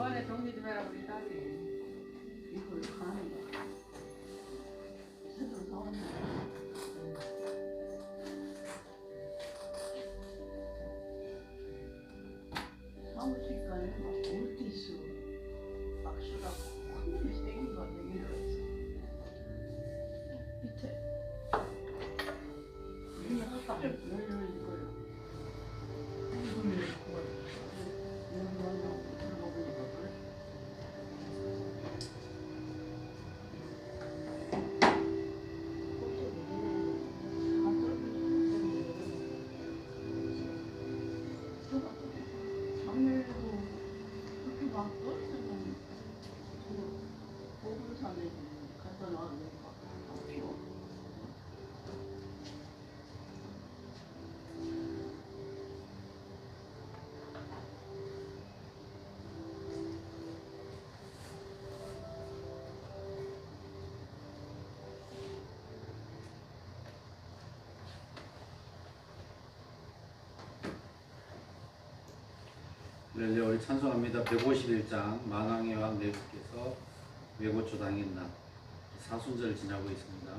이번에 정리 좀 해라 우리 딸이. 이걸 가는 거야. 새로 사왔네. 사무실까지 막 물티슈 박스가 큰 세긴 거 얘기를 했어. 밑에 이게 딱 열려있는 거야. 이거는 그걸 여기 와서 들어보니까 그래. 할렐루야. 우리 찬송합니다. 151장 만왕의 왕 내 주께서 외고초 당했나 사순절을 지나고 있습니다.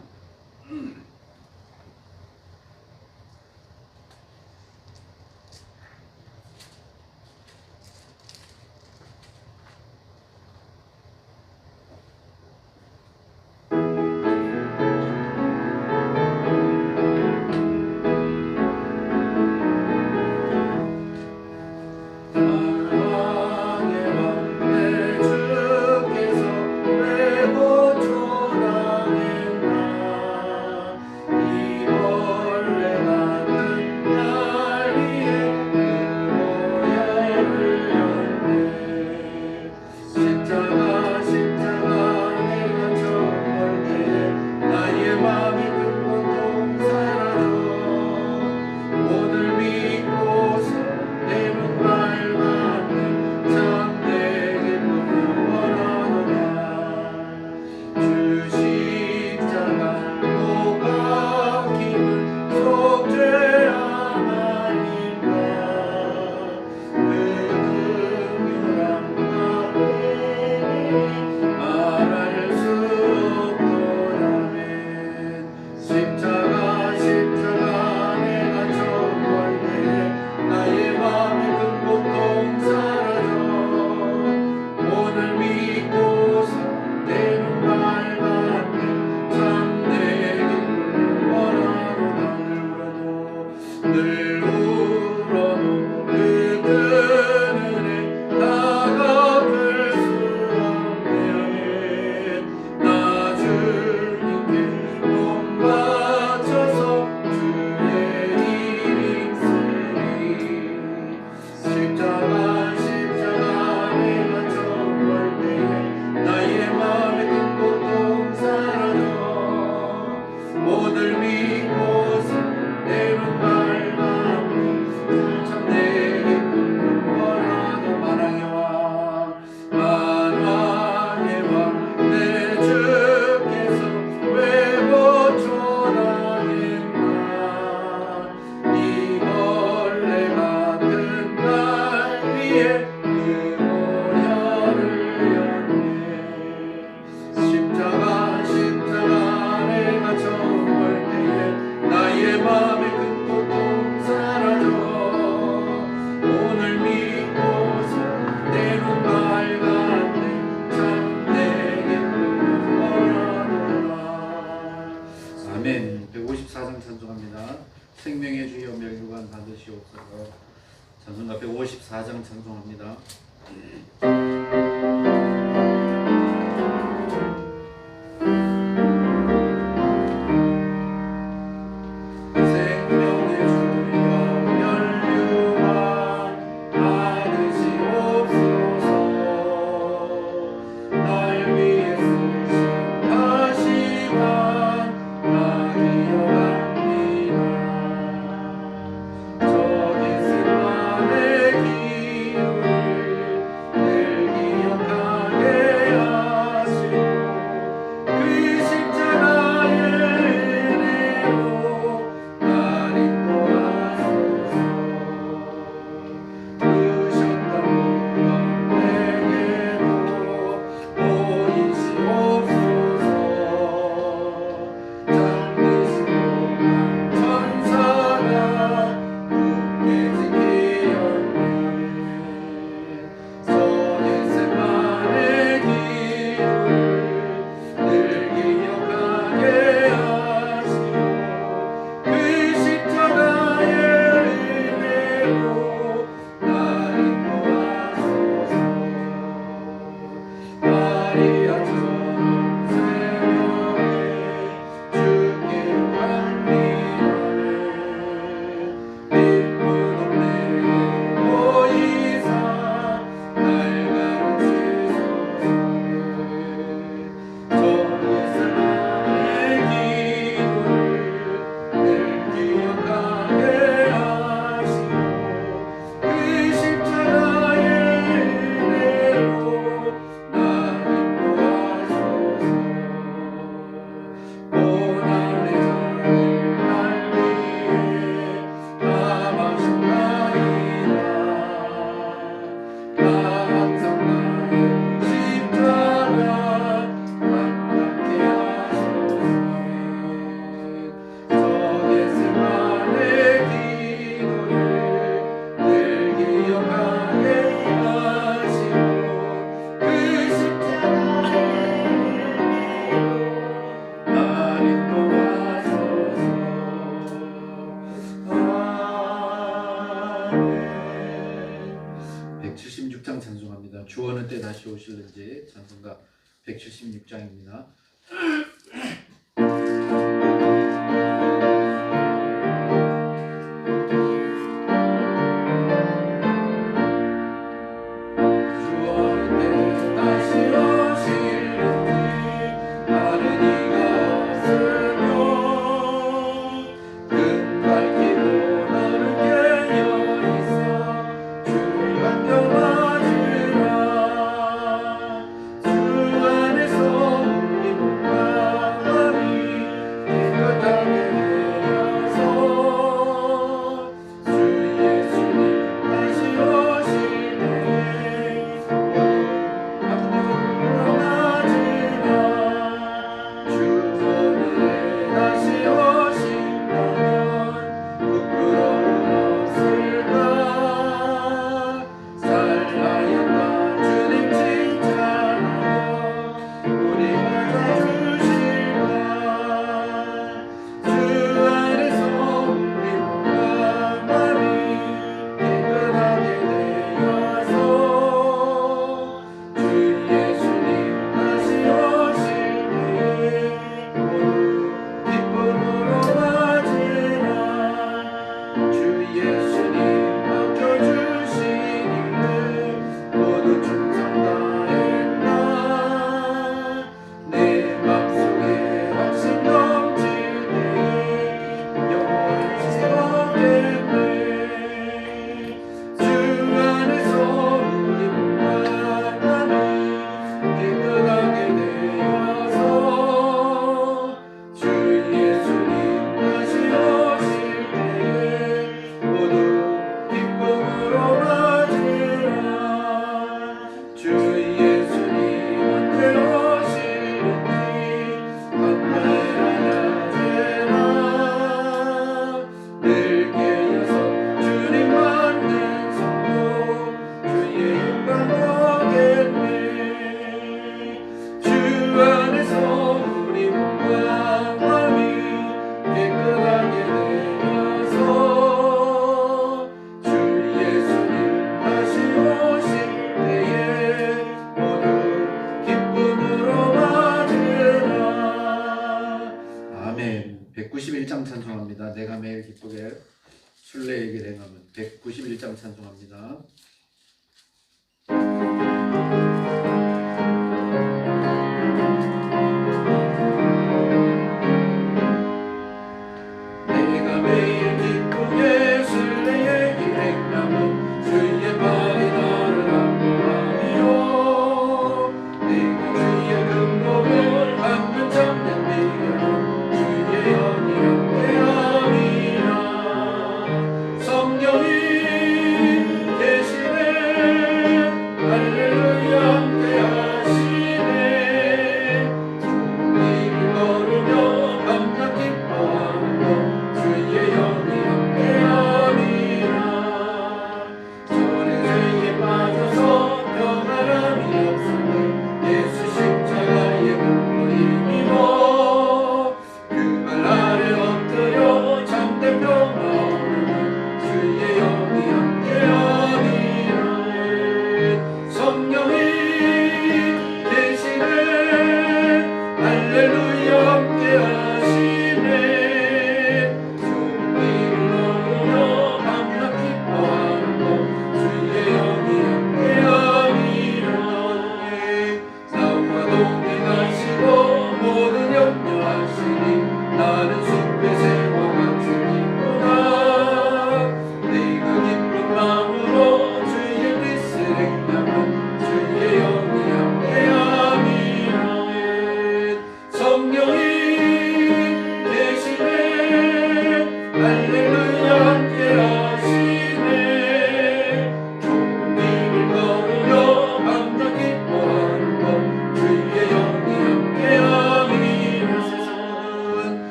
아멘. 154장 찬송합니다. 생명의 주여 멸류관 받으시옵소서. 찬송가 154장 찬송합니다. 저기 승만의 기운을 찬송합니다. 주 어느 때 다시 오실는지 찬송가 176장입니다. 아멘. 191장 찬송합니다. 내가 매일 기쁘게 순례에게 행하면 191장 찬송합니다. 내가 매일 기쁘게 순례의 길 행하면 주의 발이 나를 안보하며 내가 주의 근복을 받는 참된 비결은 주의 영이 함께함이라. 성령이 계시고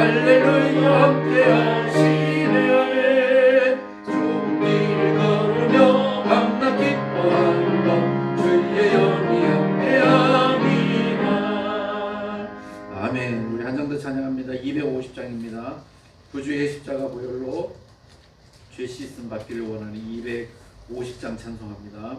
할렐루야 함께 하시네. 좁은 길 걸으며 밤낮 기뻐하며 주의 영이 함께합니다. 아멘. 우리 한 장 더 찬양합니다. 250장입니다. 구주의 십자가 보혈로 죄 씻음 받기를 원하는 250장 찬송합니다.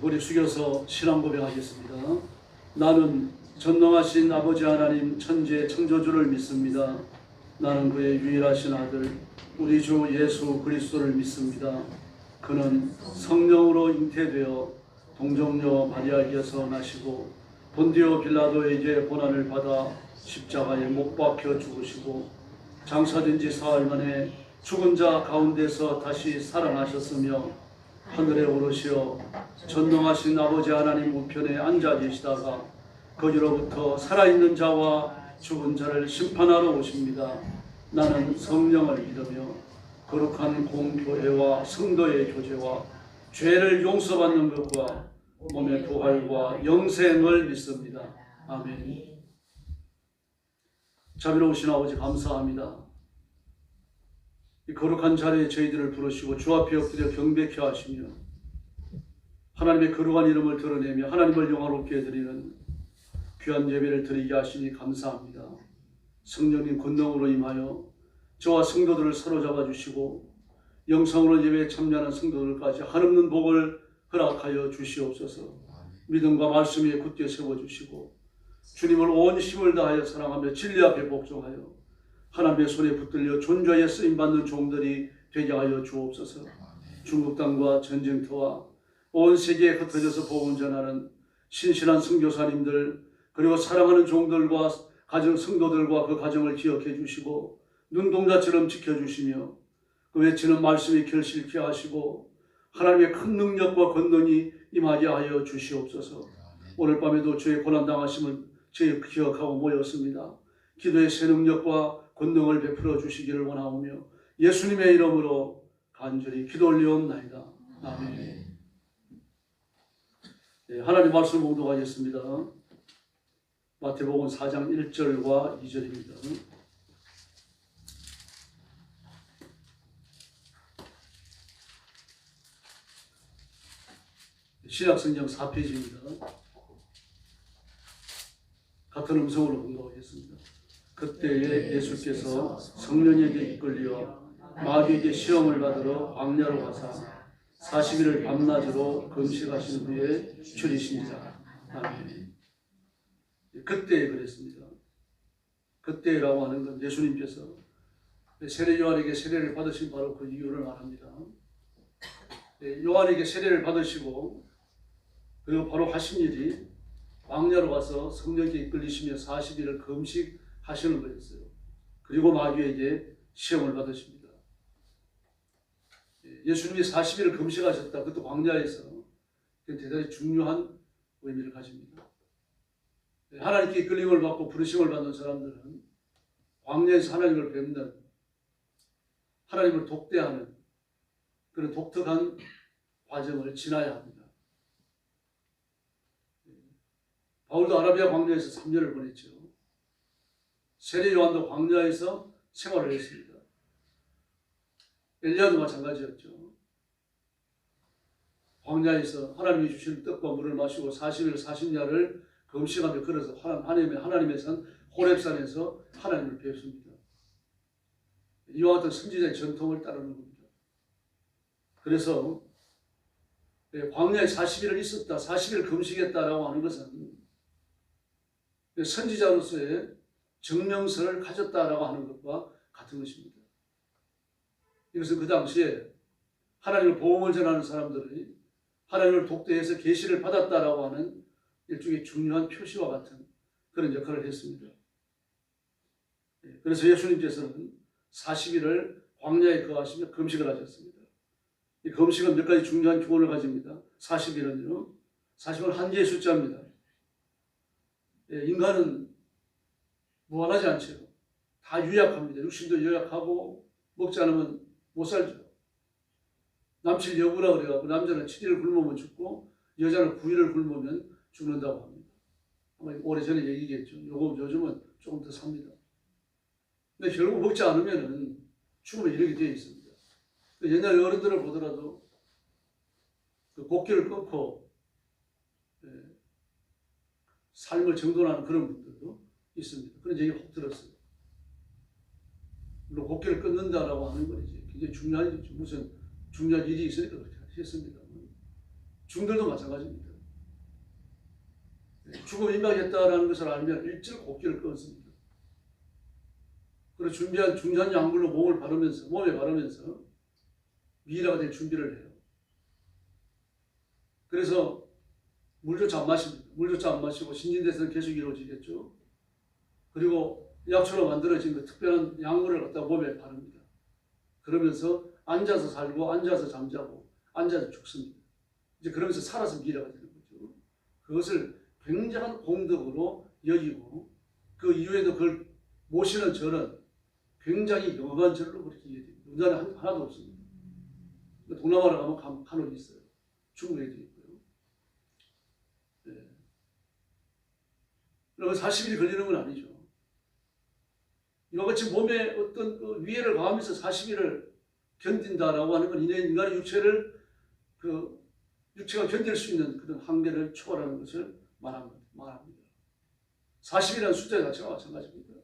머리 숙여서 신앙 고백하겠습니다. 나는 전능하신 아버지 하나님 천지의 창조주를 믿습니다. 나는 그의 유일하신 아들 우리 주 예수 그리스도를 믿습니다. 그는 성령으로 잉태되어 동정녀 마리아에게서 나시고 본디오 빌라도에게 고난을 받아 십자가에 못 박혀 죽으시고 장사된 지 사흘 만에 죽은 자 가운데서 다시 살아나셨으며 하늘에 오르시어 전능하신 아버지 하나님 우편에 앉아 계시다가 거기로부터 살아있는 자와 죽은 자를 심판하러 오십니다. 나는 성령을 믿으며 거룩한 공교회와 성도의 교제와 죄를 용서받는 것과 몸의 부활과 영생을 믿습니다. 아멘. 자비로우신 아버지 감사합니다. 이 거룩한 자리에 저희들을 부르시고 주 앞에 엎드려 경배케 하시며 하나님의 거룩한 이름을 드러내며 하나님을 영화롭게 해드리는 귀한 예배를 드리게 하시니 감사합니다. 성령님 권능으로 임하여 저와 성도들을 사로잡아 주시고 영성으로 예배에 참여하는 성도들까지 한없는 복을 허락하여 주시옵소서. 믿음과 말씀 위에 굳게 세워주시고 주님을 온 힘을 다하여 사랑하며 진리 앞에 복종하여 하나님의 손에 붙들려 존귀하게 쓰임받는 종들이 되게 하여 주옵소서. 중국 땅과 전쟁터와 온 세계에 흩어져서 복음 전하는 신실한 선교사님들 그리고 사랑하는 종들과 가정 성도들과 그 가정을 기억해 주시고 눈동자처럼 지켜주시며 그 외치는 말씀이 결실케 하시고 하나님의 큰 능력과 권능이 임하게 하여 주시옵소서. 오늘 밤에도 주의 고난당하심을 저희 기억하고 모였습니다. 기도의 새 능력과 권능을 베풀어 주시기를 원하오며 예수님의 이름으로 간절히 기도 올리옵나이다. 아멘. 네, 하나님 말씀 봉독하겠습니다. 마태복음 4장 1절과 2절입니다. 신약성경 4페이지입니다. 같은 음성으로 봉독하겠습니다. 그때에 예수께서 성령에게 이끌려 마귀에게 시험을 받으러 광야로 가사 40일을 밤낮으로 금식하신 후에 줄이십니다. 아멘. 그때에 그랬습니다. 그때라고 하는 건 예수님께서 세례 요한에게 세례를 받으신 바로 그 이유를 말합니다. 요한에게 세례를 받으시고 그리고 바로 하신 일이 광야로 가서 성령께 이끌리시며 40일을 금식하시는 거였어요. 그리고 마귀에게 시험을 받으십니다. 예수님이 40일을 금식하셨다. 그것도 광야에서 대단히 중요한 의미를 가집니다. 하나님께 이끌림을 받고 부르심을 받는 사람들은 광야에서 하나님을 뵙는, 하나님을 독대하는 그런 독특한 과정을 지나야 합니다. 바울도 아라비아 광야에서 3년을 보냈죠. 세례 요한도 광야에서 생활을 했습니다. 엘리야도 마찬가지였죠. 광야에서 하나님이 주신 떡과 물을 마시고 40일 40야를 금식하며 걸어서 하나님의 산 호렙산에서 하나님을 뵙습니다. 이와 같은 선지자의 전통을 따르는 겁니다. 그래서 광야에 40일을 있었다, 40일 금식했다라고 하는 것은 선지자로서의 증명서를 가졌다라고 하는 것과 같은 것입니다. 이것은 그 당시에 하나님의 복음을 전하는 사람들이 하나님을 독대해서 계시를 받았다라고 하는 일종의 중요한 표시와 같은 그런 역할을 했습니다. 그래서 예수님께서는 40일을 광야에 거하시며 금식을 하셨습니다. 이 금식은 몇 가지 중요한 교훈을 가집니다. 40일은요. 40은 한계의 숫자입니다. 인간은 무한하지 않죠. 다 유약합니다. 육신도 유약하고 먹지 않으면 못 살죠. 남칠 여부라 그래가지고 남자는 7일을 굶으면 죽고 여자는 9일을 굶으면 죽는다고 합니다. 아마 오래전에 얘기겠죠. 요즘은 조금 더 삽니다. 근데 결국 먹지 않으면 죽음에 이르게 되어 있습니다. 옛날 어른들을 보더라도 그 곡기를 끊고 삶을 정돈하는 그런 분들도 있습니다. 그런 얘기 혹 들었어요. 물론 곡기를 끊는다라고 하는 건 이제 굉장히 중요한 일이죠. 무슨 중요한 일이 있으니까 그렇게 했습니다. 중들도 마찬가지입니다. 죽음이 임박했다라는 것을 알면 일찍 곡기를 끊습니다. 그리고 준비한 중요한 약물로 몸에 바르면서 미라가 될 준비를 해요. 그래서 물조차 안 마십니다. 물조차 안 마시고 신진대사는 계속 이루어지겠죠. 그리고 약초로 만들어진 그 특별한 약물을 갖다 몸에 바릅니다. 그러면서 앉아서 살고 앉아서 잠자고 앉아서 죽습니다. 이제 그러면서 살아서 미라가 되는 거죠. 그것을 굉장한 공덕으로 여기고 그 이후에도 그걸 모시는 절은 굉장히 영원한 절로 그렇게 이해됩니다. 우리나라에 하나도 없습니다. 동남아로 가면 간혹 있어요. 중국에도 있고요. 네. 그리고 40일이 걸리는 건 아니죠. 이와 같이 몸에 어떤 그 위해를 가하면서 40일을 견딘다라고 하는 건 인간의 육체가 견딜 수 있는 그런 한계를 초월하는 것을 말합니다. 40이라는 숫자 자체가 마찬가지입니다.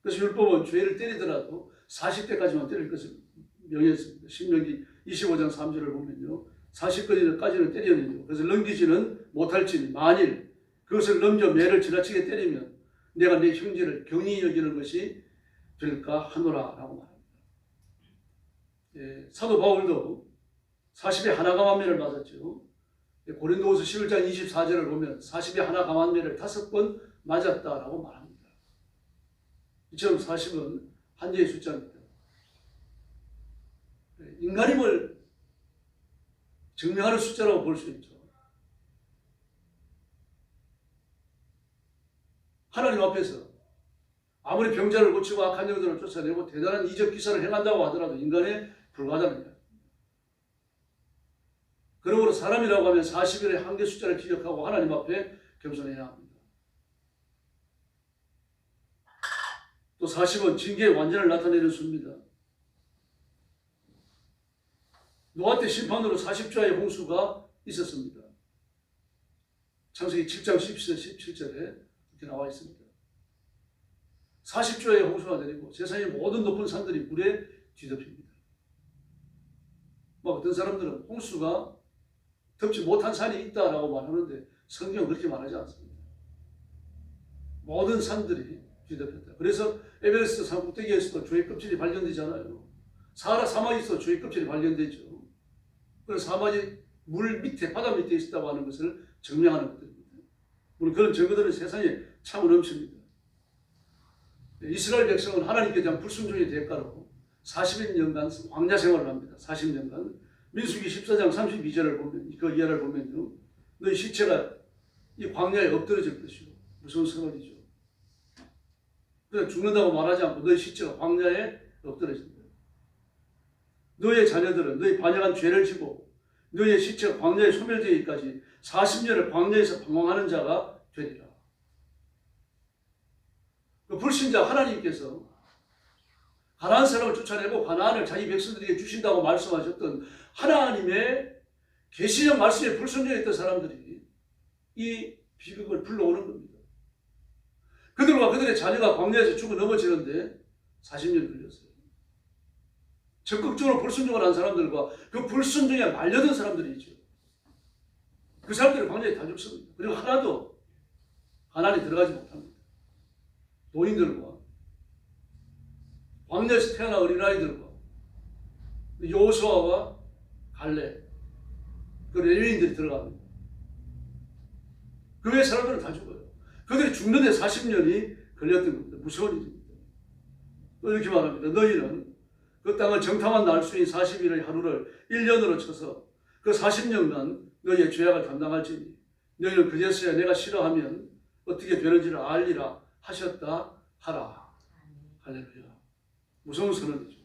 그래서 율법은 죄를 때리더라도 40대까지만 때릴 것을 명했습니다. 신명기 25장 3절을 보면요. 40까지는 때리는요. 그래서 넘기지는 못할지니 만일 그것을 넘겨 매를 지나치게 때리면 내가 내 형제를 경히 여기는 것이 될까 하노라 라고 말합니다. 사도 바울도 40에 하나 감한매를 맞았죠. 고린도후서 11장 24절을 보면 40에 하나 감한매를 5번 맞았다라고 말합니다. 이처럼 40은 한계의 숫자입니다. 인간임을 증명하는 숫자라고 볼 수 있죠. 하나님 앞에서 아무리 병자를 고치고 악한 영들을 쫓아내고 대단한 이적 기사를 행한다고 하더라도 인간에 불과합니다. 그러므로 사람이라고 하면 40일의 한계 숫자를 기억하고 하나님 앞에 겸손해야 합니다. 또 40은 징계의 완전을 나타내는 수입니다. 노아 때 심판으로 40조의 홍수가 있었습니다. 창세기 7장 17절에 이렇게 나와 있습니다. 40조의 홍수가 내리고 세상의 모든 높은 산들이 물에 뒤덮입니다. 어떤 사람들은 홍수가 덮지 못한 산이 있다라고 말하는데 성경은 그렇게 말하지 않습니다. 모든 산들이 뒤덮였다. 그래서 에베레스트 산 꼭대기에서도 조의 껍질이 발견되잖아요. 사하라 사막에서 조의 껍질이 발견되죠. 그래서 사막이 물 밑에, 바다 밑에 있다고 하는 것을 증명하는 것들입니다. 물론 그런 증거들은 세상에 참으로 넘칩니다. 이스라엘 백성은 하나님께 대한 불순종의 대가로 40년간 광야 생활을 합니다. 40년간. 민수기 14장 32절을 보면, 그 이하를 보면요. 너희 시체가 이 광야에 엎드러질 것이고, 무서운 선언이죠. 그냥 죽는다고 말하지 않고 너희 시체가 광야에 엎드러진다. 너희의 자녀들은 너희 반역한 죄를 지고 너희의 시체가 광야에 소멸되기까지 40년을 광야에서 방황하는 자가 되리라. 그 불신자 하나님께서 가나안 사람을 쫓아내고 가나안을 자기 백성들에게 주신다고 말씀하셨던 하나님의 계시적 말씀에 불순종했던 사람들이 이 비극을 불러오는 겁니다. 그들과 그들의 자녀가 광야에서 죽어 넘어지는데 40년 걸렸어요. 적극적으로 불순종을 한 사람들과 그 불순종에 말려든 사람들이 있죠. 그 사람들은 광야에 다 죽습니다. 그리고 하나도 가나안에 들어가지 못합니다. 노인들과 광야에서 태어난 어린아이들과 여호수아와 갈렙, 그 레위인들이 들어갑니다. 그 외의 사람들은 다 죽어요. 그들이 죽는데 40년이 걸렸던 겁니다. 무서운 일입니다. 또 이렇게 말합니다. 너희는 그 땅을 정탐한 날수인 40일의 하루를 1년으로 쳐서 그 40년간 너희의 죄악을 담당할지니 너희는 그제서야 내가 싫어하면 어떻게 되는지를 알리라 하셨다 하라. 할렐루야. 무서운 선언이죠.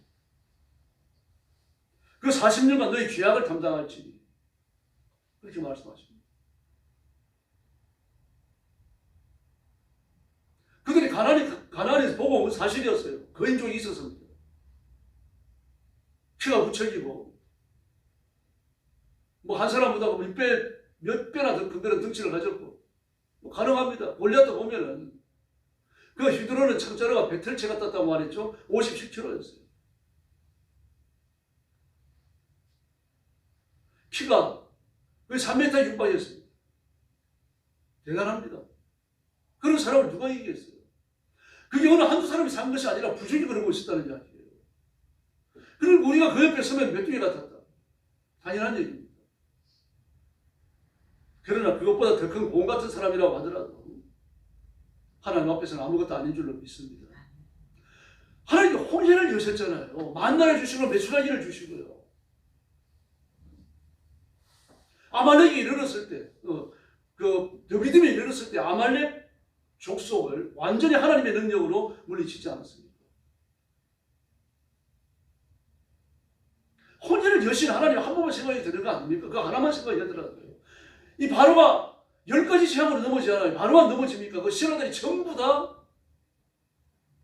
그 40년간 너희 죄악을 담당할지니 그렇게 말씀하십니다. 그들이 가나안에서 보고 온 사실이었어요. 거인족이 있었습니다. 피가 부척이고 뭐 한 사람보다 몇 배나 더 큰 그런 덩치를 가졌고 뭐 가능합니다. 골리앗도 보면은 그 히드로는 창자루가 배틀채 같았다고 말했죠. 57kg였어요. 키가 거의 3m 육박이었습니다. 대단합니다. 그런 사람을 누가 이기겠어요? 그게 어느 한두 사람이 산 것이 아니라 부족이 그러고 있었다는 이야기예요. 그리고 우리가 그 옆에 서면 메뚜기 같았다. 당연한 얘기입니다. 그러나 그것보다 더 큰 곰 같은 사람이라고 하더라도 하나님 앞에서는 아무것도 아닌 줄로 믿습니다. 하나님께 홍해를 여셨잖아요. 만나를 주시고 메추라기를 주시고요. 아말렉이 이르렀을 때, 드비딤이 이르렀을 때 아말렉 족속을 완전히 하나님의 능력으로 물리치지 않았습니까? 홍해를 여신 하나님 한 번만 생각이 드는 거 아닙니까? 그 하나만 생각이 되더라고요. 이 바로가 10가지 재앙으로 넘어지잖아요. 바로만 넘어집니까? 그 신하들이 전부 다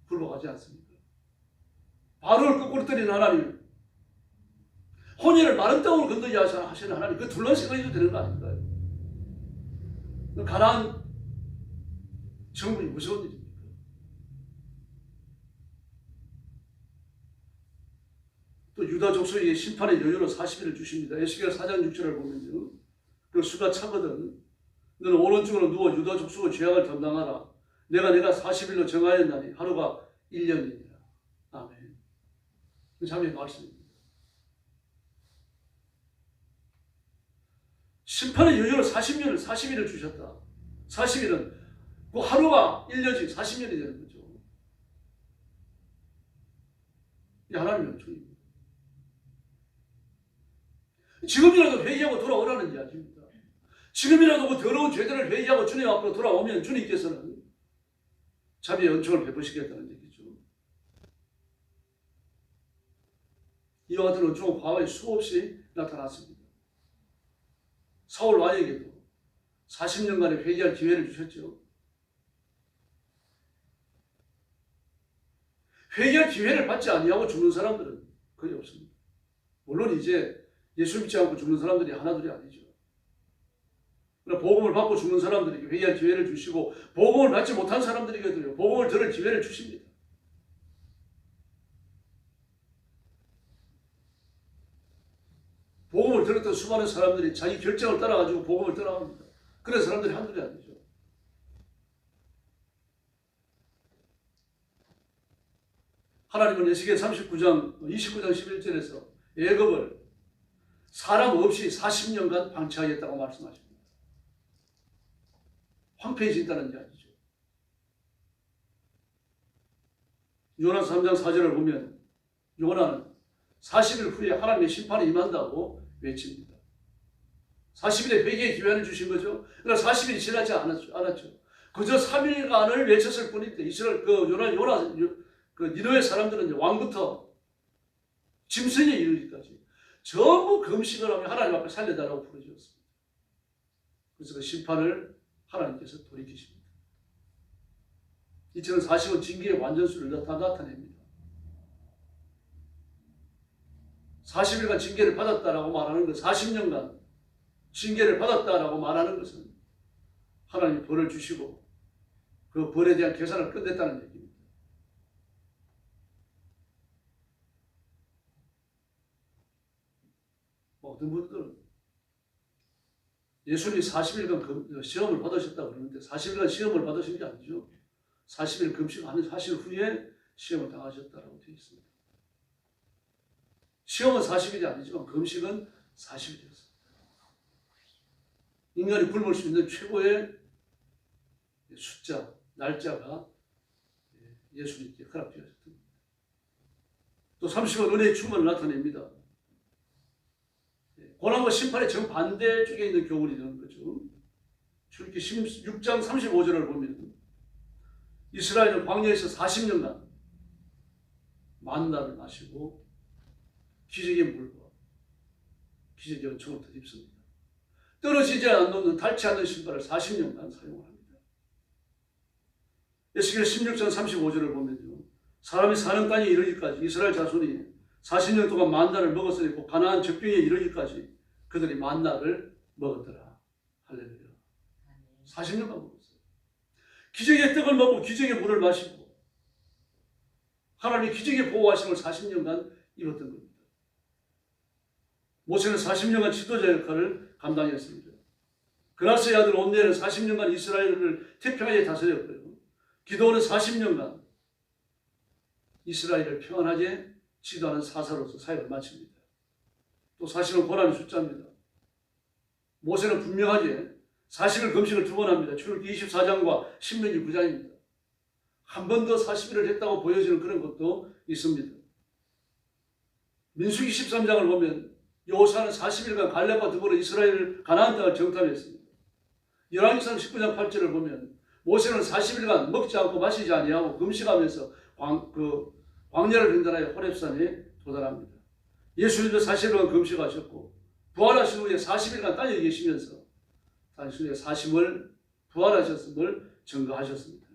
굴러가지 않습니까? 바로를 거꾸로 때리는 하나님, 혼혈을 마른 땅으로 건너게 하시는 하나님, 그 둘만 생각해도 되는 거 아닌가요? 가나안 정부이 무서운 일입니까? 또 유다 족속에게 심판의 여유로 40일을 주십니다. 에스겔 4장 6절을 보면요, 그 수가 차거든. 너는 오른쪽으로 누워 유다 족속의 죄악을 담당하라. 내가 40일로 정하였나니 하루가 1년이니라. 아멘. 그 자매의 말씀입니다. 심판의 여유로 40일을 주셨다. 40일은 그 하루가 1년씩 40년이 되는 거죠. 이 하나님의 은총입니다. 지금이라도 회개하고 돌아오라는 이야기입니다. 지금이라도 그 더러운 죄들을 회개하고 주님 앞으로 돌아오면 주님께서는 자비의 은총을 베푸시겠다는 얘기죠. 이와 같은 은총은 과거에 수없이 나타났습니다. 사울 왕에게도 40년간의 회개할 기회를 주셨죠. 회개할 기회를 받지 아니하고 죽는 사람들은 거의 없습니다. 물론 이제 예수 믿지 않고 죽는 사람들이 하나둘이 아니죠. 그러나 복음을 받고 죽는 사람들에게 회개할 기회를 주시고 복음을 받지 못한 사람들에게도요, 복음을 들을 기회를 주십니다. 복음을 들었던 수많은 사람들이 자기 결정을 따라가지고 복음을 떠나갑니다. 그런 사람들이 한둘이 아니죠. 하나님은 에스겔 39장 11절에서 애굽을 사람 없이 40년간 방치하겠다고 말씀하십니다. 황폐해진다는 이야기죠. 요나서 3장 4절을 보면 요나는 40일 후에 하나님의 심판이 임한다고 외칩니다. 40일의 회개의 기회를 주신 거죠. 그러나 40일이 지나지 않았죠. 그저 3일간을 외쳤을 뿐인데 이스라엘 니느웨 사람들은 왕부터 짐승에 이르기까지 전부 금식을 하며 하나님 앞에 살려달라고 부르짖었습니다. 그래서 그 심판을 하나님께서 돌이키십니다. 이처럼 40은 징계의 완전수를 나타냅니다. 40일간 징계를 받았다라고 말하는 것, 40년간 징계를 받았다라고 말하는 것은 하나님이 벌을 주시고 그 벌에 대한 계산을 끝냈다는 얘기입니다. 어떤 분들은 예수님이 40일간 시험을 받으셨다고 그러는데 40일간 시험을 받으신 게 아니죠. 40일 금식하는 사실 후에 시험을 당하셨다고 되어 있습니다. 시험은 40일이 아니지만 금식은 40일이었습니다. 인간이 굶을 수 있는 최고의 숫자, 날짜가 예수님께 허락되었습니다. 또 30은 은혜의 충만을 나타냅니다. 고난과 심판의 정반대 쪽에 있는 교훈이 되는 거죠. 출애굽기 16장 35절을 보면 이스라엘은 광야에서 40년간 만나를 마시고 기적의 물과 기적의 은총을 덧입습니다. 떨어지지 않는 닳지 않는 신발을 40년간 사용을 합니다. 에스겔 16장 35절을 보면요, 사람이 사는 땅에 이르기까지 이스라엘 자손이 40년 동안 만나를 먹었으니 곧 가나안 적경에 이르기까지 그들이 만나를 먹었더라. 할렐루야. 40년간 먹었어요. 기적의 떡을 먹고 기적의 물을 마시고 하나님의 기적의 보호하심을 40년간 입었던 겁니다. 모세는 40년간 지도자 역할을 감당했습니다. 그나스의 아들 온넬은 40년간 이스라엘을 태평하게 다스렸고요. 기도원은 40년간 이스라엘을 평안하게 지도하는 사사로서 사역을 마칩니다. 또 40은 고난의 숫자입니다. 모세는 분명하게 40일 금식을 2번 합니다. 출애굽기 24장과 신명기 9장입니다. 한 번 더 40일을 했다고 보여지는 그런 것도 있습니다. 민수기 13장을 보면 여호사는 40일간 갈렙과 더불어 이스라엘 가나안 땅을 정탐했습니다. 열왕기상 19장 8절을 보면 모세는 40일간 먹지 않고 마시지 아니하고 금식하면서 광야를 횡단하여 호렙산에 도달합니다. 예수님도 40일간 금식하셨고 부활하신 후에 40일간 땅에 계시면서 당신의 사심을 부활하셨음을 증거하셨습니다.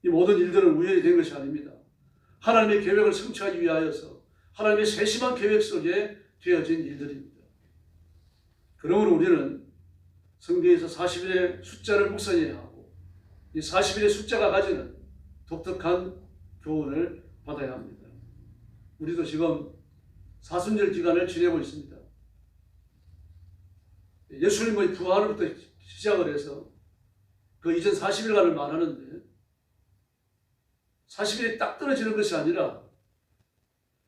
이 모든 일들은 우연히 된 것이 아닙니다. 하나님의 계획을 성취하기 위하여서 하나님의 세심한 계획 속에 되어진 일들입니다. 그러므로 우리는 성경에서 40일의 숫자를 묵상해야 하고 이 40일의 숫자가 가지는 독특한 교훈을 받아야 합니다. 우리도 지금 사순절 기간을 지내고 있습니다. 예수님의 부활부터 시작을 해서 그 이전 40일간을 말하는데 40일이 딱 떨어지는 것이 아니라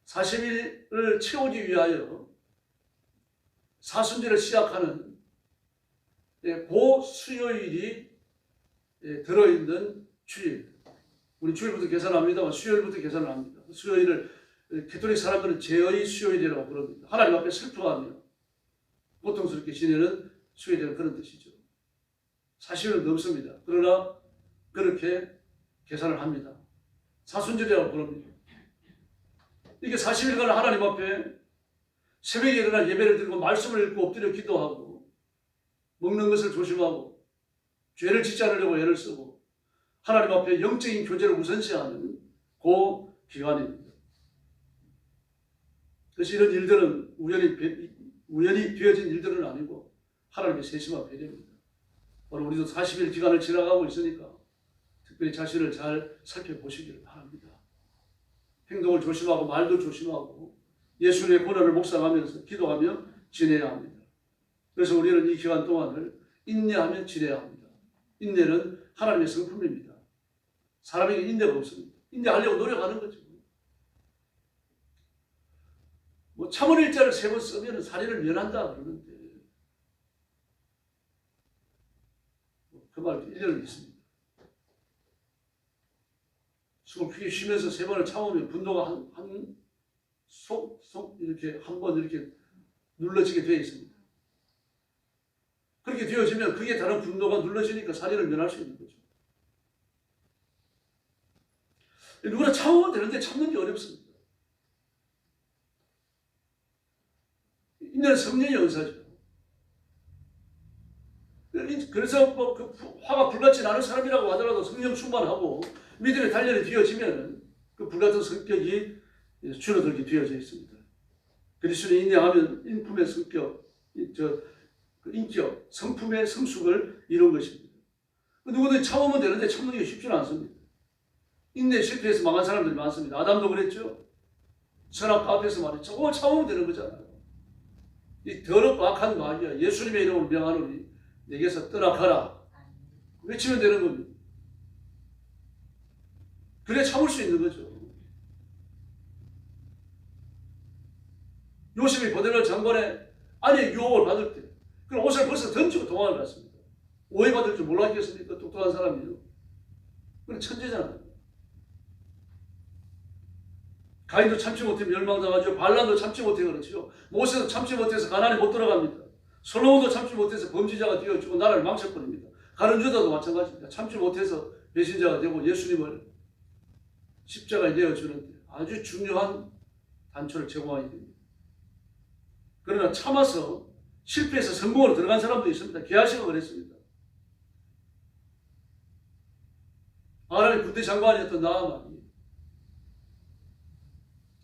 40일을 채우기 위하여 사순절을 시작하는 그 수요일이 들어있는 주일. 우리 주일부터 계산합니다만 수요일부터 계산을 합니다. 수요일을 가톨릭 사람들은 죄의 수요일이라고 부릅니다. 하나님 앞에 슬퍼하며 고통스럽게 지내는 수요일이라는 그런 뜻이죠. 사실은 넘습니다. 그러나 그렇게 계산을 합니다. 사순절이라고 부릅니다. 이게 40일간 하나님 앞에 새벽에 일어나 예배를 드리고 말씀을 읽고 엎드려 기도하고 먹는 것을 조심하고 죄를 짓지 않으려고 애를 쓰고 하나님 앞에 영적인 교제를 우선시하는 그 기간입니다. 그래서 이런 일들은 우연히 되어진 일들은 아니고 하나님의 세심한 배려입니다. 바로 우리도 40일 기간을 지나가고 있으니까 특별히 자신을 잘 살펴보시기를 바랍니다. 행동을 조심하고 말도 조심하고 예수님의 고난을 묵상하면서 기도하며 지내야 합니다. 그래서 우리는 이 기간 동안을 인내하며 지내야 합니다. 인내는 하나님의 성품입니다. 사람에게 인내가 없습니다. 인내하려고 노력하는 거죠. 뭐 참을일자를 3번 쓰면 살인을 면한다 그러는데 그 말도 일리는 있습니다. 숨을 크게 쉬면서 3번을 참으면 분노가 이렇게 한 번 이렇게 눌러지게 되어 있습니다. 그렇게 되어지면 그게 다른 분노가 눌러지니까 살인을 면할 수 있는 거죠. 누구나 참으면 되는데 참는 게 어렵습니다. 인내는 성령의 은사죠. 그래서 뭐 그 화가 불같지 않은 사람이라고 하더라도 성령 충만하고 믿음의 단련이 되어지면 그 불같은 성격이 줄어들게 되어져 있습니다. 그리스도인 인내하면 인품의 성격, 인격, 성품의 성숙을 이룬 것입니다. 누구든 참으면 되는데 참는 게 쉽지는 않습니다. 인내 실패해서 망한 사람들이 많습니다. 아담도 그랬죠. 선악과 앞에서 말이죠. 조금만 참으면 되는 거잖아요. 이 더럽고 악한 마귀야 예수님의 이름으로 명하노니 내게서 떠나가라 외치면 되는 겁니다. 그래 참을 수 있는 거죠. 요셉이 보디발 장관의 아내의 유혹을 받을 때 그럼 옷을 벗어 던지고 도망을 갔습니다. 오해받을 줄 몰랐겠습니까? 똑똑한 사람이요. 그건 천재잖아요. 가인도 참지 못해 멸망당하죠. 발람도 참지 못해 그렇죠. 모세도 참지 못해서 가나안에 못 들어갑니다. 솔로몬도 참지 못해서 범죄자가 되어주고 나라를 망쳐버립니다. 가룟 유다도 마찬가지입니다. 참지 못해서 배신자가 되고 예수님을 십자가에 내어주는데 아주 중요한 단초를 제공하게 됩니다. 그러나 참아서 실패해서 성공으로 들어간 사람도 있습니다. 게하시가 그랬습니다. 아람의 군대 장관이었던 나아만이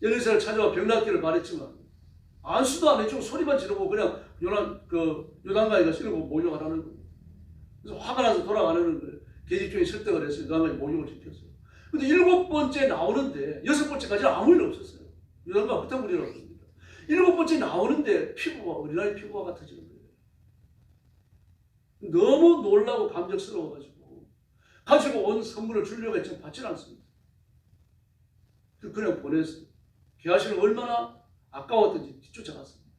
엘리사를 찾아와 병낫기를 바랬지만 안수도 안 해주고 소리만 지르고 그냥 요단강에 가서 이러고 모욕하라는 거예요. 그래서 화가 나서 돌아가는 거예요. 계집종이 설득을 했어요. 요단강에 모욕을 시켰어요. 근데 7번째 나오는데 6번째까지는 아무 일 없었어요. 요단강 흙탕물이라고 합니다. 7번째 나오는데 피부가 어린아이 피부가 같아지는 거예요. 너무 놀라고 감격스러워가지고 가지고 온 선물을 주려고 했지만 받지는 않습니다. 그냥 보냈어요. 게하시는 얼마나 아까웠던지 뒤쫓아갔습니다.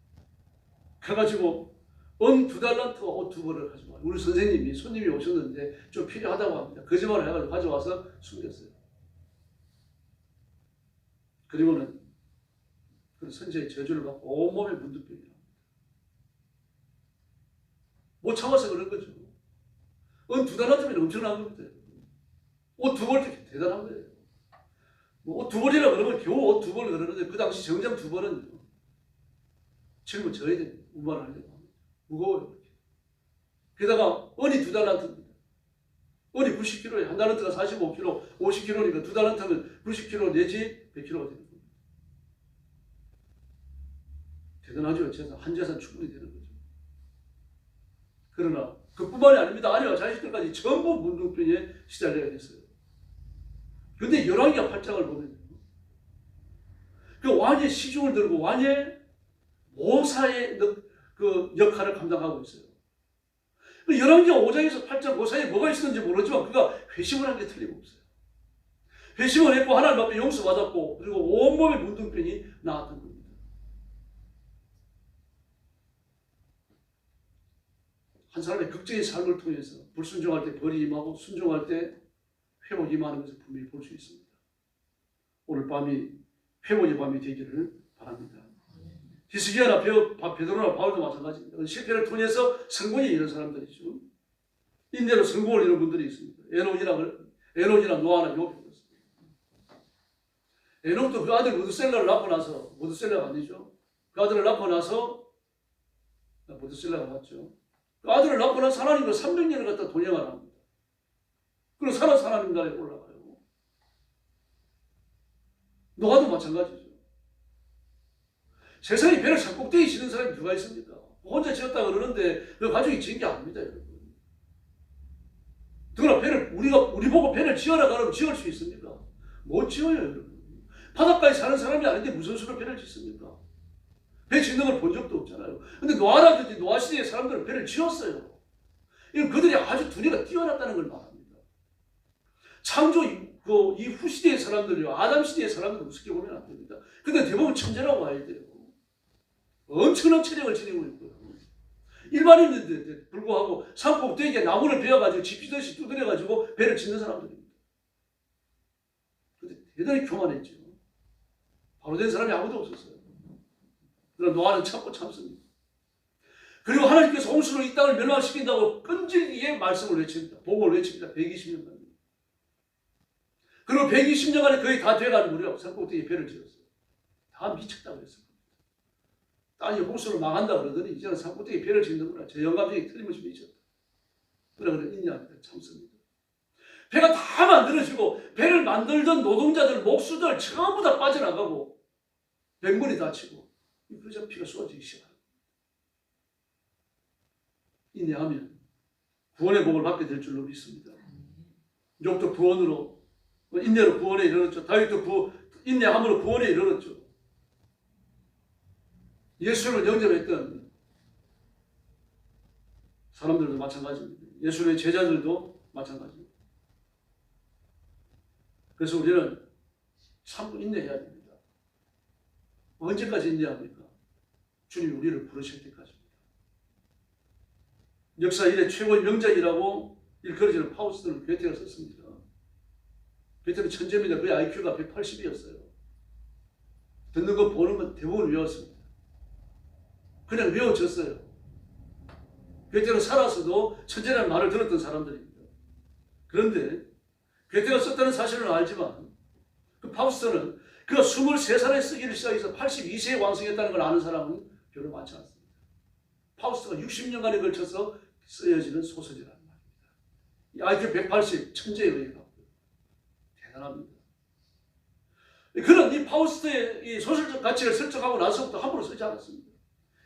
그래가지고 은 2달란트와 옷 2벌을 가지고 우리 선생님이 손님이 오셨는데 좀 필요하다고 합니다. 거짓말을 해가지고 가져와서 숨겼어요. 그리고는 그 선지의 저주를 받고 온몸에 문둥병이 납니다. 못 참아서 그런 거죠. 은 2달란트면 엄청난 겁니다. 옷 2벌도 대단한 거예요. 옷 2벌이라 그러면 겨우 옷 2벌 그러는데 그 당시 정장 2벌은 책임을 져야 됩니다. 운반을 하려고 합니다. 무거워요. 게다가 은이 2달란트입니다. 은이 90kg에 한 달란트가 45kg, 50kg니까 2달란트면 90kg 내지 100kg가 되는 겁니다. 대단하죠. 재산, 한 재산 충분히 되는 거죠. 그러나 그뿐만이 아닙니다. 아내와 자식들까지 전부 문둥병에 시달려야 됐어요. 그런데 열왕기하 8장을 보면 그 왕의 시중을 들고 왕의 모사의 그 역할을 감당하고 있어요. 열왕기하 5장에서 8장 그 사이에 뭐가 있었는지 모르지만 그가 회심을 한 게 틀림없어요. 회심을 했고 하나님 앞에 용서받았고 그리고 온몸에 문둥병이 나았던 겁니다. 한 사람의 극적인 삶을 통해서 불순종할 때 벌이 임하고 순종할 때 회복이 임하는 것을 분명히 볼 수 있습니다. 오늘 밤이 회복의 밤이 되기를 바랍니다. 히스기야나 베드로나 바울도 마찬가지입니다. 실패를 통해서 성공에 이른 사람들이죠. 인내로 성공을 이룬 분들이 있습니다. 에녹이나 노아나 욥이 그렇습니다. 에녹도 그 아들 무드셀라를 낳고 나서, 무드셀라가 아니죠. 그 아들을 낳고 나서 무드셀라가 맞죠. 그 아들을 낳고 나서 하나님과 300년을 갖다 동행을 합니다. 그리고 살아서 하나님 나라에 올라가요. 노아도 마찬가지죠. 세상에 배를 산꼭대기 지는 사람이 누가 있습니까? 혼자 지었다 그러는데 그 가족이 지은 게 아닙니다, 여러분. 그러나 우리 보고 배를 지어라 그러면 지을 수 있습니까? 못 지어요, 여러분. 바닷가에 사는 사람이 아닌데 무슨 수로 배를 짓습니까? 배 짓는 걸 본 적도 없잖아요. 근데 노아라든지 노아 시대의 사람들은 배를 지었어요. 이건 그들이 아주 두뇌가 뛰어났다는 걸 말합니다. 창조 이후 시대의 사람들이요, 아담 시대의 사람들은 우습게 보면 안 됩니다. 근데 대부분 천재라고 봐야 돼요. 엄청난 체력을 지니고 있고요. 일반인인데 불구하고 산 꼭대기에 나무를 베어가지고 집지듯이 두드려가지고 배를 짓는 사람들입니다. 근데 대단히 교만했죠. 바로 된 사람이 아무도 없었어요. 그러나 노아는 참고 참습니다. 그리고 하나님께서 홍수로 이 땅을 멸망시킨다고 끈질기게 말씀을 외칩니다. 복음을 외칩니다. 120년간. 그리고 120년간에 거의 다 돼가는 무렵 산 꼭대기에 배를 지었어요. 다 미쳤다고 했어요. 땅이 홍수로 망한다 그러더니 이제는 산 꼭대기에 배를 짓는구나. 저 영감적이 틀림없이 미쳤다. 그래 인내합니다. 참습니다. 배가 다 만들어지고 배를 만들던 노동자들, 목수들 전부 다 빠져나가고 백문이 다치고 그저 피가 쏟아지기 시작합니다. 인내하면 구원의 복을 받게 될 줄로 믿습니다. 욥도 구원으로, 인내로 구원에 이르렀죠. 다윗도 인내함으로 구원에 이르렀죠. 예수를 영접했던 사람들도 마찬가지입니다. 예수의 제자들도 마찬가지입니다. 그래서 우리는 참고 인내해야 됩니다. 언제까지 인내합니까? 주님이 우리를 부르실 때까지입니다. 역사 이래 최고의 명작이라고 일컬어지는 파우스트는 괴테가 썼습니다. 괴테는 천재입니다. 그의 IQ가 180이었어요. 듣는 것 보는 건 대부분 외웠습니다. 그냥 외워졌어요. 괴테는 살아서도 천재라는 말을 들었던 사람들입니다. 그런데 괴테가 썼다는 사실은 알지만 그 파우스트는 그가 23살에 쓰기를 시작해서 82세에 완성했다는 걸 아는 사람은 별로 많지 않습니다. 파우스트가 60년간에 걸쳐서 쓰여지는 소설이라는 말입니다. IQ 180 천재에 의해 갖고요. 대단합니다. 그런 이 파우스트의 이 소설적 가치를 설정하고 나서부터 함부로 쓰지 않았습니다.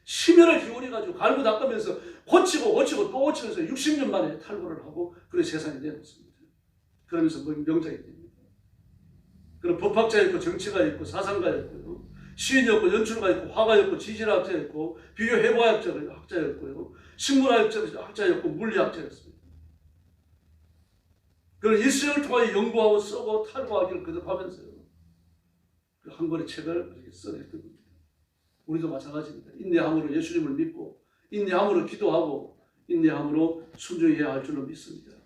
심혈을 기울여가지고 갈고 닦으면서 고치고 또 고치면서 60년 만에 탈고를 하고 그런 세상에 내놓습니다. 그러면서 명작이 됩니다. 그런 법학자였고 정치가였고 사상가였고요. 시인이었고 연출가였고 화가였고 지질학자였고 비교해부학자였고요. 식물학자였고 물리학자였습니다. 그런 일생을 통하여 연구하고 쓰고 탈고하기를 거듭하면서요. 그 한 권의 책을 그렇게 써냈던 겁니다. 우리도 마찬가지입니다. 인내함으로 예수님을 믿고 인내함으로 기도하고 인내함으로 순종해야 할 줄로 믿습니다.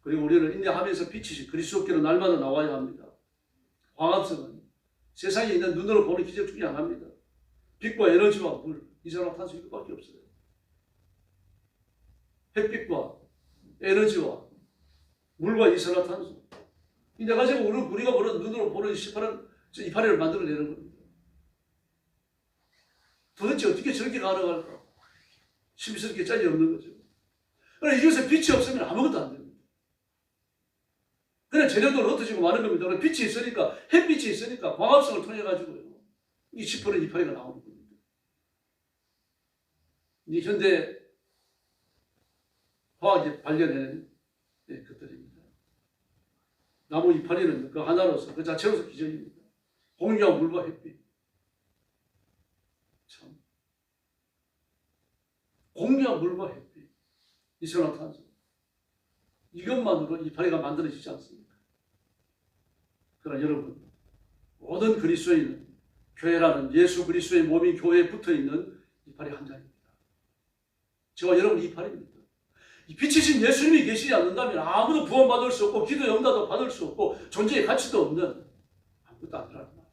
그리고 우리는 인내하면서 빛이 그리스도께로 날마다 나와야 합니다. 광합성은 세상에 있는 눈으로 보는 기적 중에 하나입니다. 빛과 에너지와 물, 이산화탄소 이것밖에 없어요. 햇빛과 에너지와 물과 이산화탄소. 이 네 가지가 우리가 보는 눈으로 보는 이파리를 만들어내는 겁니다. 도대체 어떻게 저렇게 가능할까? 심스럽게 짝이 없는 거죠. 그러나 이것에 빛이 없으면 아무것도 안 됩니다. 그냥 재료도 흩어지고 마는 겁니다. 빛이 있으니까, 햇빛이 있으니까 광합성을 통해 가지고요. 이 지퍼는 이파리가 나오는 겁니다. 이 현대 화학이 발견해낸 것들입니다. 나무 이파리는 그 하나로서, 그 자체로서 기적입니다. 공기와 물과 햇빛. 참. 공기와 물과 햇빛, 이산화탄소. 이것만으로 이파리가 만들어지지 않습니다. 그러나 여러분, 모든 그리스도인은 교회라는 예수 그리스도의 몸인 교회에 붙어있는 이파리 한 장입니다. 저와 여러분 이파리입니다. 이 빛이신 예수님이 계시지 않는다면 아무도 구원받을 수 없고 기도 응답도 받을 수 없고 존재의 가치도 없는 아무것도 아니라는 말.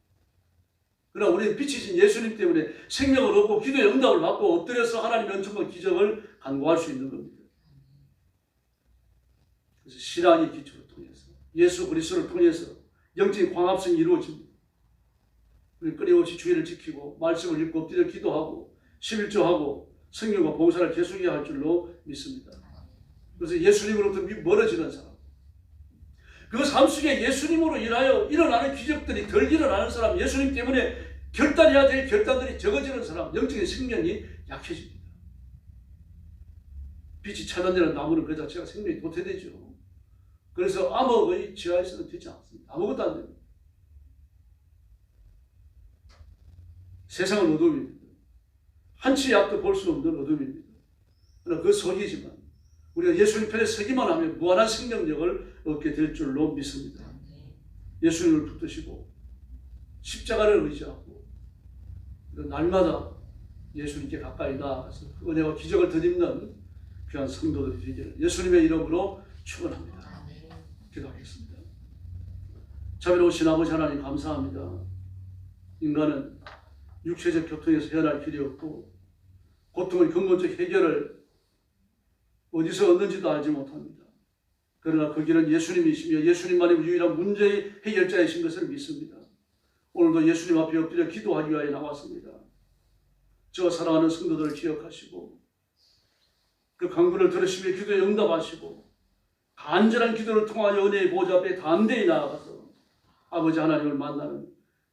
그러나 우리는 빛이신 예수님 때문에 생명을 얻고 기도의 응답을 받고 엎드려서 하나님의 엄청난 기적을 간구할 수 있는 겁니다. 그래서 신앙의 기초를 통해서 예수 그리스도를 통해서 영적인 광합성이 이루어집니다. 우리 끊임없이 주의를 지키고 말씀을 읽고 엎드려 기도하고 11조하고 성경과 봉사를 계속해야 할 줄로 믿습니다. 그래서 예수님으로부터 멀어지는 사람, 그 삶 속에 예수님으로 인하여 일어나는 기적들이 덜 일어나는 사람, 예수님 때문에 결단해야 될 결단들이 적어지는 사람, 영적인 생명이 약해집니다. 빛이 차단되는 나무는 그 자체가 생명이 도태되죠. 그래서 암흑의 지하에서는 되지 않습니다. 아무것도 안 됩니다. 세상은 어둠입니다. 한치 앞도 볼 수 없는 어둠입니다. 그러나 그 속이지만 우리가 예수님 편에 서기만 하면 무한한 생명력을 얻게 될 줄로 믿습니다. 예수님을 붙드시고 십자가를 의지하고 날마다 예수님께 가까이 나아가서 은혜와 기적을 덧입는 귀한 성도들이 되기를 예수님의 이름으로 축원합니다. 기도하겠습니다. 자비로우신 아버지 하나님 감사합니다. 인간은 육체적 교통에서 헤어날 길이 없고 고통의 근본적 해결을 어디서 얻는지도 알지 못합니다. 그러나 그 길은 예수님이시며 예수님만이 유일한 문제의 해결자이신 것을 믿습니다. 오늘도 예수님 앞에 엎드려 기도하기 위하여 나왔습니다. 저와 사랑하는 성도들을 기억하시고 그 간구를 들으시며 기도에 응답하시고 간절한 기도를 통하여 은혜의 보좌 앞에 담대히 나아가서 아버지 하나님을 만나는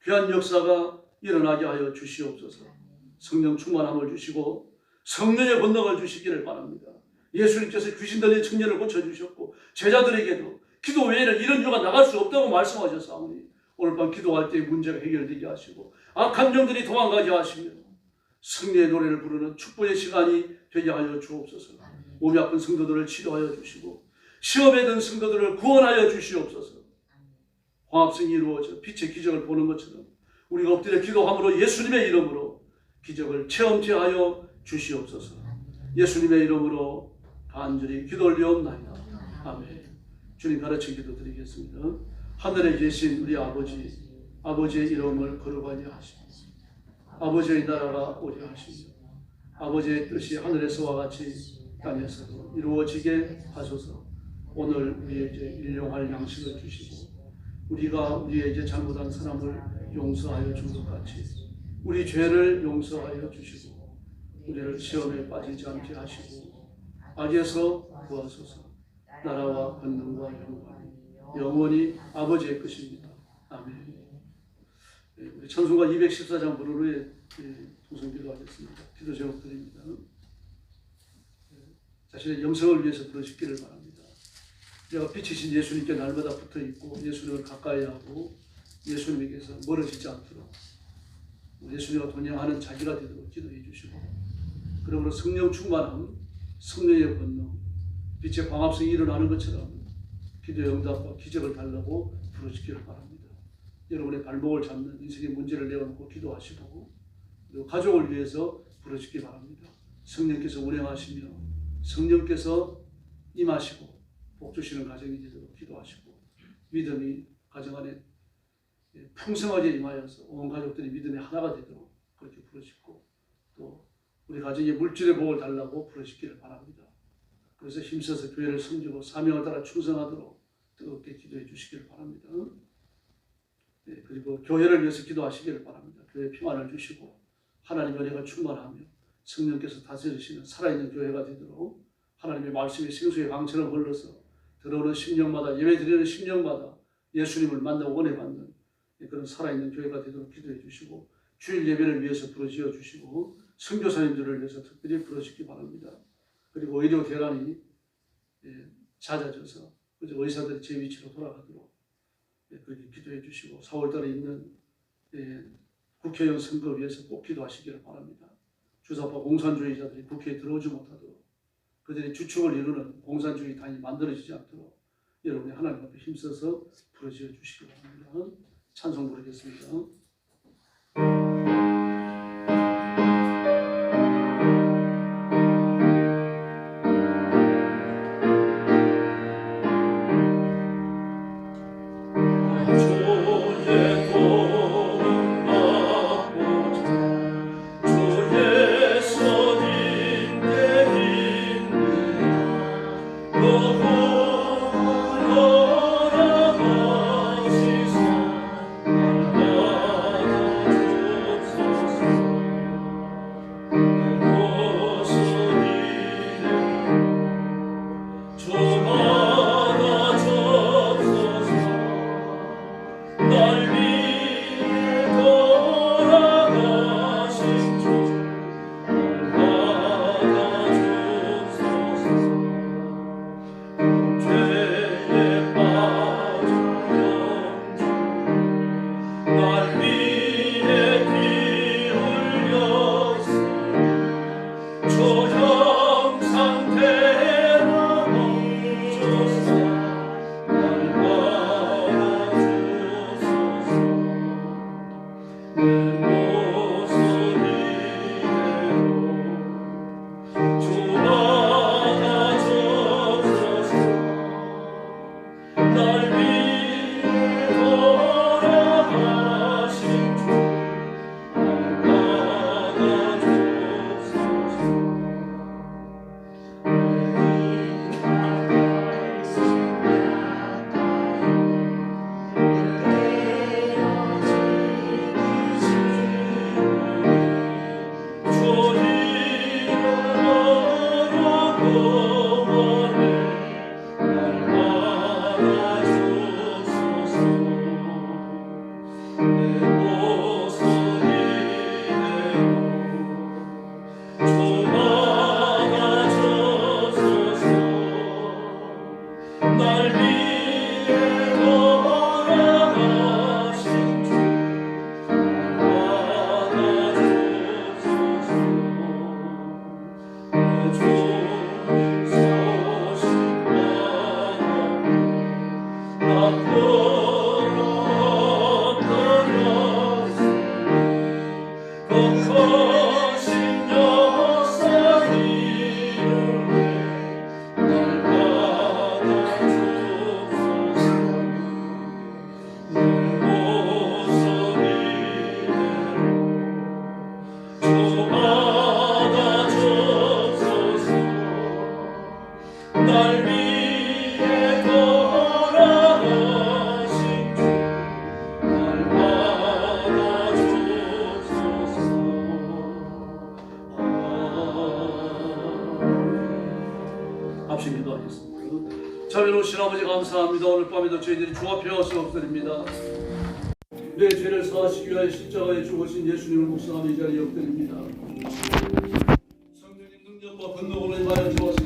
귀한 역사가 일어나게 하여 주시옵소서. 성령 충만함을 주시고 성령의 권능을 주시기를 바랍니다. 예수님께서 귀신 들린 청년을 고쳐주셨고 제자들에게도 기도 외에는 이런 유가 나갈 수 없다고 말씀하셨사오니 오늘 밤 기도할 때 문제가 해결되게 하시고 악한 영들이 도망가게 하시며 승리의 노래를 부르는 축복의 시간이 되게 하여 주옵소서. 몸이 아픈 성도들을 치료하여 주시고 시험에 든 성도들을 구원하여 주시옵소서. 화합성이 이루어져 빛의 기적을 보는 것처럼 우리가 엎드려 기도함으로 예수님의 이름으로 기적을 체험케 하여 주시옵소서. 예수님의 이름으로 간절히 기도 올리옵나이다. 아멘. 주님 가르쳐 기도드리겠습니다. 하늘에 계신 우리 아버지, 아버지의 이름을 거룩하게 하시고 아버지의 나라가 오게 하시며 아버지의 뜻이 하늘에서와 같이 땅에서도 이루어지게 하소서. 오늘 우리에게 일용할 양식을 주시고 우리가 우리에게 잘못한 사람을 용서하여 준 것 같이 우리 죄를 용서하여 주시고 우리를 시험에 빠지지 않게 하시고 악에서 구하소서. 나라와 권능과 영광이 영원히 아버지의 것입니다. 아멘. 우리 찬송가 214장 부르르에 통성 기도하겠습니다. 기도 제목 드립니다. 자신의 영성을 위해서 부르시기를 바랍니다. 내가 빛이신 예수님께 날마다 붙어있고 예수님을 가까이 하고 예수님에게서 멀어지지 않도록 예수님과 동행하는 자기가 되도록 기도해 주시고 그러므로 성령 충만함, 성령의 권능, 빛의 광합성이 일어나는 것처럼 기도의 응답과 기적을 달라고 부르시기를 바랍니다. 여러분의 발목을 잡는 인생의 문제를 내어놓고 기도하시고 그리고 가족을 위해서 부르시기 바랍니다. 성령께서 운행하시며 성령께서 임하시고 복 주시는 가정이 되도록 기도하시고 믿음이 가정 안에 풍성하게 임하여서 온 가족들이 믿음의 하나가 되도록 그렇게 부르시고 또 우리 가정에 물질의 복을 달라고 부르시기를 바랍니다. 그래서 힘써서 교회를 섬기고 사명을 따라 충성하도록 뜨겁게 기도해 주시기를 바랍니다. 네, 그리고 교회를 위해서 기도하시기를 바랍니다. 교회 평안을 주시고 하나님의 은혜가 충만하며 성령께서 다스리시는 살아있는 교회가 되도록 하나님의 말씀이 생수의 강처럼 흘러서 들어오는 심령마다 예배드리는 심령마다 예수님을 만나고 은혜 받는 그런 살아있는 교회가 되도록 기도해 주시고 주일 예배를 위해서 부르짖어 주시고 선교사님들을 위해서 특별히 부르시기 바랍니다. 그리고 의료 대란이 잦아져서 의사들이 제 위치로 돌아가도록 그렇게 기도해 주시고 4월달에 있는 국회의원 선거 위해서 꼭 기도하시기를 바랍니다. 주사파 공산주의자들이 국회에 들어오지 못하도록 그들이 주축을 이루는 공산주의 당이 만들어지지 않도록 여러분이 하나님 앞에 힘써서 부르짖어 주시기 바랍니다. 찬송 부르겠습니다. 합심 기도하겠습니다. 자비로우신 아버지 감사합니다. 오늘 밤에도 저희들이 주 앞에 와서 엎드립니다. 내 죄를 사하시기 위하여 십자가에 죽으신 예수님을 묵상하며 이 자리에 엎드립니다. 성령님 능력과 권능으로 임하여 주옵소서.